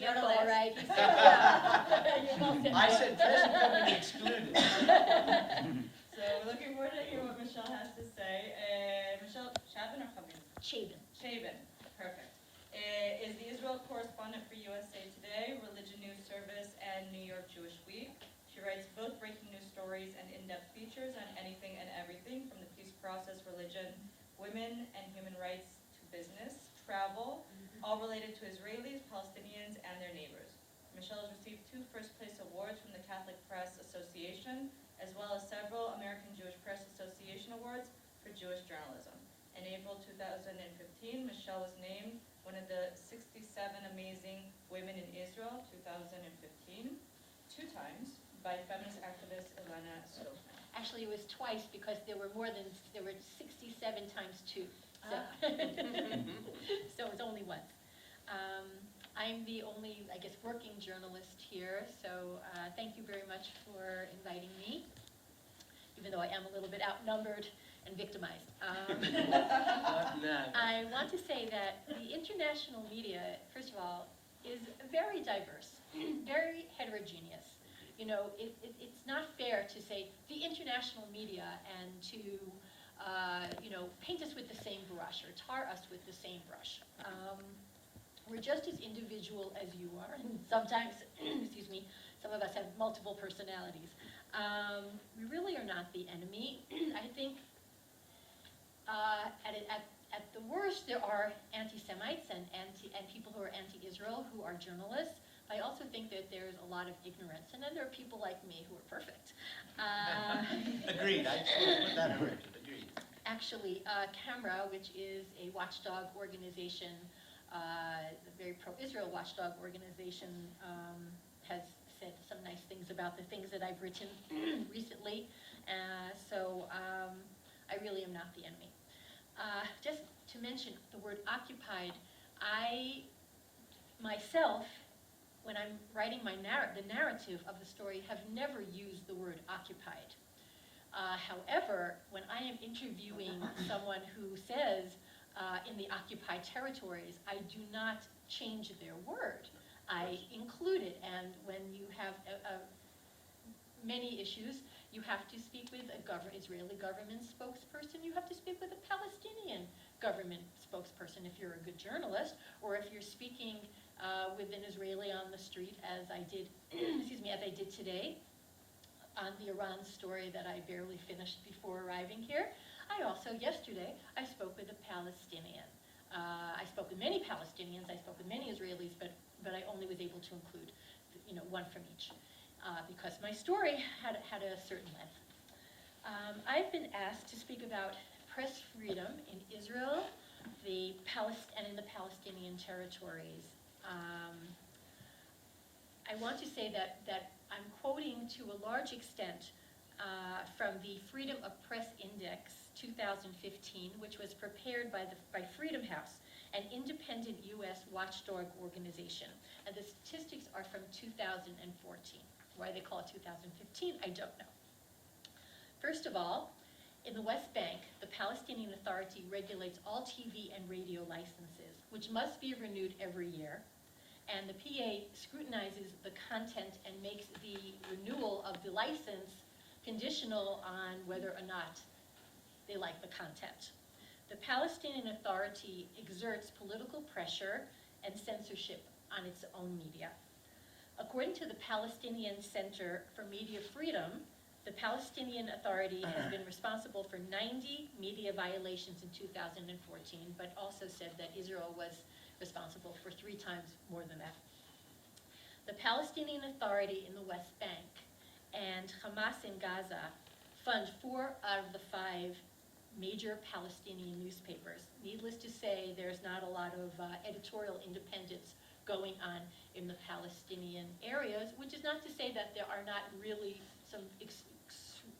That's all right. He said, yeah. You're well said. I said present company excluded. So we're looking forward to hear what Michele has to say. Michele, Chabin or Chabin? Chabin. Chabin, perfect. Is the Israel correspondent for USA Today, Religion News Service, and New York Jewish Week. She writes both breaking news stories and in-depth features on anything and everything from the peace process, religion, women and human rights to business, travel, all related to Israelis, Palestinians, and their neighbors. Michele has received 2 first-place awards from the Catholic Press Association, as well as several American Jewish Press Association awards for Jewish journalism. In April 2015, Michele was named one of the 67 Amazing Women in Israel 2015, 2 times, by feminist activist Elena Stofan. Actually, it was twice because there were 67 times 2. So, so it's only once. I'm the only, I guess, working journalist here, so thank you very much for inviting me, even though I am a little bit outnumbered and victimized. I want to say that the international media, first of all, is very diverse, very heterogeneous. You know, it's not fair to say the international media and to, you know, paint us with the same brush or tar us with the same brush. We're just as individual as you are, and sometimes, excuse me, some of us have multiple personalities. We really are not the enemy. I think at the worst, there are anti-Semites and people who are anti-Israel who are journalists. I also think that there's a lot of ignorance, and then there are people like me who are perfect. Agreed. I just want to put that on record. Agreed. Actually, Camera, which is a watchdog organization, a very pro-Israel watchdog organization, has said some nice things about the things that I've written recently. So I really am not the enemy. Just to mention the word occupied, I myself, when I'm writing the narrative of the story, have never used the word occupied. However, when I am interviewing someone who says in the occupied territories, I do not change their word. I include it, and when you have many issues, you have to speak with a Israeli government spokesperson, you have to speak with a Palestinian government spokesperson if you're a good journalist, or if you're speaking with an Israeli on the street, as I did, excuse me, as I did today on the Iran story that I barely finished before arriving here. Yesterday, I spoke with a Palestinian. I spoke with many Palestinians, I spoke with many Israelis, but I only was able to include, you know, one from each, because my story had a certain length. I've been asked to speak about press freedom in Israel, and in the Palestinian territories. I want to say that I'm quoting to a large extent from the Freedom of Press Index 2015, which was prepared by Freedom House, an independent U.S. watchdog organization. And the statistics are from 2014. Why they call it 2015, I don't know. First of all, in the West Bank, the Palestinian Authority regulates all TV and radio licenses, which must be renewed every year. And the PA scrutinizes the content and makes the renewal of the license conditional on whether or not they like the content. The Palestinian Authority exerts political pressure and censorship on its own media. According to the Palestinian Center for Media Freedom, the Palestinian Authority has been responsible for 90 media violations in 2014, but also said that Israel was responsible for 3 times more than that. The Palestinian Authority in the West Bank and Hamas in Gaza fund 4 out of the 5 major Palestinian newspapers. Needless to say, there's not a lot of editorial independence going on in the Palestinian areas, which is not to say that there are not really some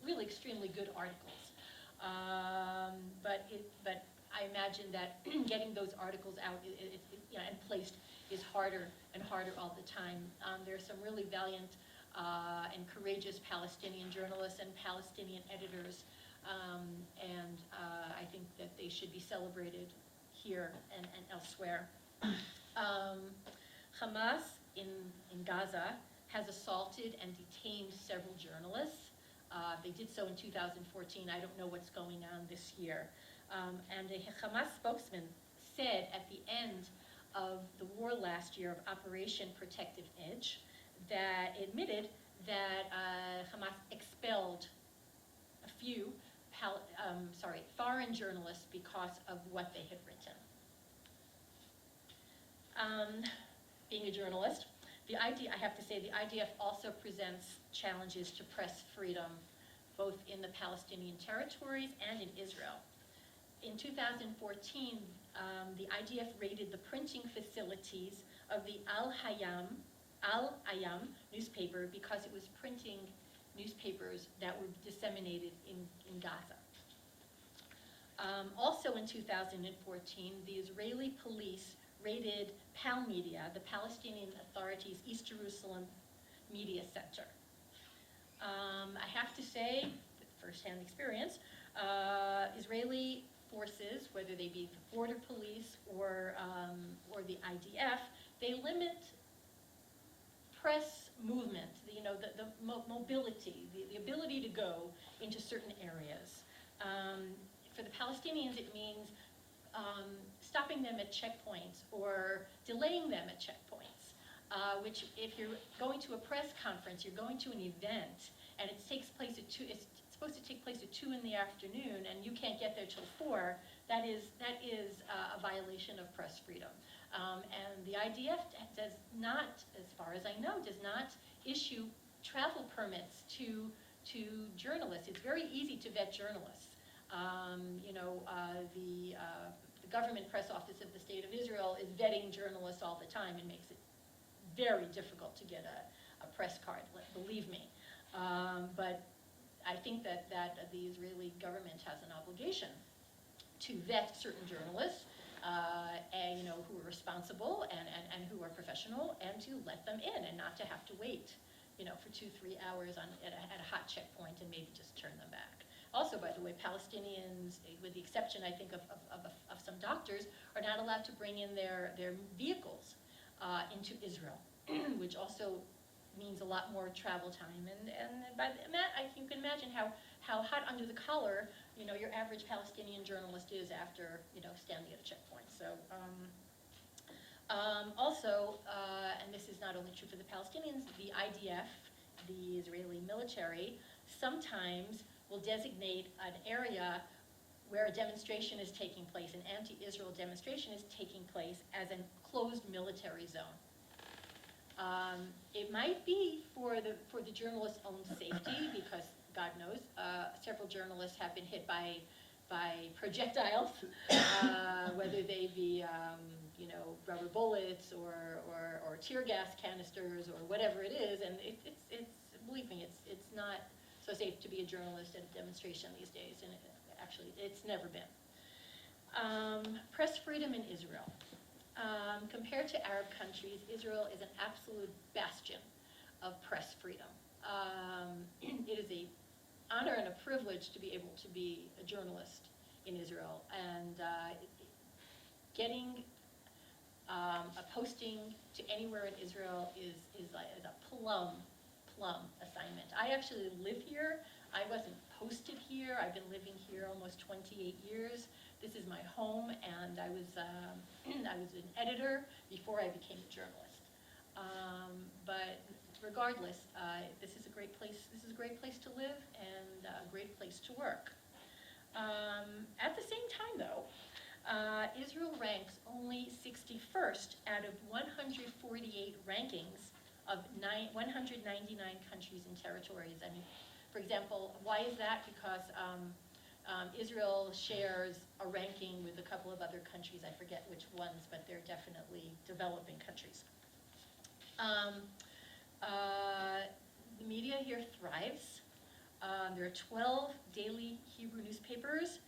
really extremely good articles. But I imagine that getting those articles out and placed is harder and harder all the time. There are some really valiant and courageous Palestinian journalists and Palestinian editors, and I think that they should be celebrated here and elsewhere. Hamas in Gaza has assaulted and detained several journalists. They did so in 2014. I don't know what's going on this year. And a Hamas spokesman said at the end of the war last year of Operation Protective Edge that admitted that Hamas expelled a few foreign journalists because of what they had written. Being a journalist, I have to say the IDF also presents challenges to press freedom, both in the Palestinian territories and in Israel. In 2014, the IDF raided the printing facilities of the Al-Ayam newspaper because it was printing newspapers that were disseminated in Gaza. Also in 2014, the Israeli police raided PAL Media, the Palestinian Authority's East Jerusalem Media Center. I have to say, with first-hand experience, Israeli forces, whether they be the border police or the IDF, they limit press movement, the mobility, the ability to go into certain areas. For the Palestinians, it means stopping them at checkpoints or delaying them at checkpoints, which if you're going to a press conference, you're going to an event, and it takes place at 2, it's supposed to take place at 2 in the afternoon, and you can't get there till 4, that is a violation of press freedom. And the IDF does not, as far as I know, does not issue travel permits to journalists. It's very easy to vet journalists. The government press office of the State of Israel is vetting journalists all the time and makes it very difficult to get a press card, believe me. But I think that the Israeli government has an obligation to vet certain journalists, who are responsible and who are professional, and to let them in and not to have to wait, for 2-3 hours at a hot checkpoint and maybe just turn them back. Also, by the way, Palestinians, with the exception, I think, of some doctors, are not allowed to bring in their vehicles into Israel, which also means a lot more travel time. And you can imagine how hot under the collar, your average Palestinian journalist is after, standing at a checkpoint. So, also, and this is not only true for the Palestinians, the IDF, the Israeli military, sometimes will designate an area where a demonstration is taking place, an anti-Israel demonstration is taking place, as a closed military zone. It might be for the journalist's own safety, because God knows, several journalists have been hit by projectiles, whether they be rubber bullets or tear gas canisters or whatever it is, and it's believe me, it's not so safe to be a journalist at a demonstration these days, and actually it's never been. Press freedom in Israel. Compared to Arab countries, Israel is an absolute bastion of press freedom. It is an honor and a privilege to be able to be a journalist in Israel, and getting a posting to anywhere in Israel is a plum assignment. I actually live here. I wasn't posted here. I've been living here almost 28 years. This is my home, and I was an editor before I became a journalist. But regardless, this is a great place. This is a great place to live and a great place to work. At the same time, though, Israel ranks only 61st out of 148 rankings of 199 countries and territories. I mean, for example, why is that? Because Israel shares a ranking with a couple of other countries. I forget which ones, but they're definitely developing countries. The media here thrives. There are 12 daily Hebrew newspapers,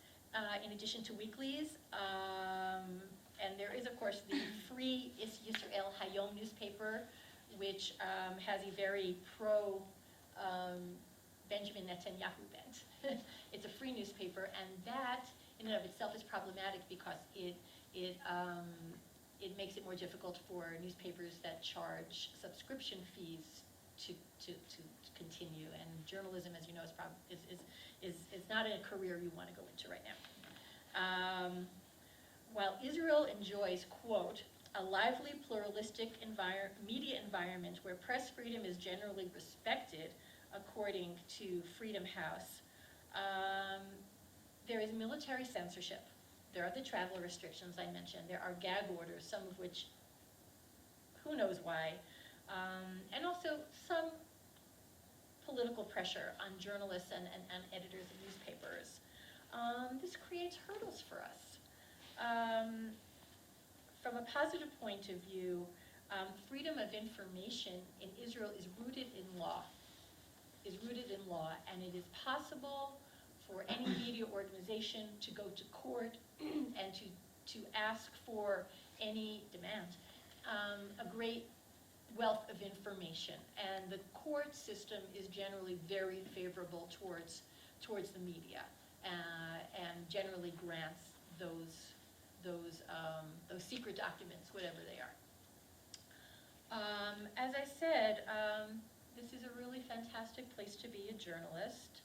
in addition to weeklies. And there is, of course, the free Yisrael Hayom newspaper, which has a very pro-Benjamin Netanyahu bent. It's a free newspaper, and that, in and of itself, is problematic because it it makes it more difficult for newspapers that charge subscription fees to continue. And journalism, as you know, is not a career you want to go into right now. While Israel enjoys, quote, a lively, pluralistic media environment where press freedom is generally respected, according to Freedom House, there is military censorship. There are the travel restrictions I mentioned. There are gag orders, some of which, who knows why, and also some political pressure on journalists and editors of newspapers. This creates hurdles for us. From a positive point of view, freedom of information in Israel is rooted in law. And it is possible for any media organization to go to court and to ask for any demand, a great wealth of information. And the court system is generally very favorable towards the media, and generally grants those secret documents, whatever they are. As I said, this is a really fantastic place to be a journalist,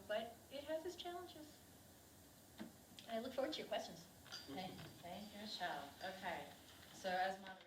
but it has its challenges. I look forward to your questions. Thank you, Michele. Okay, so as moderator.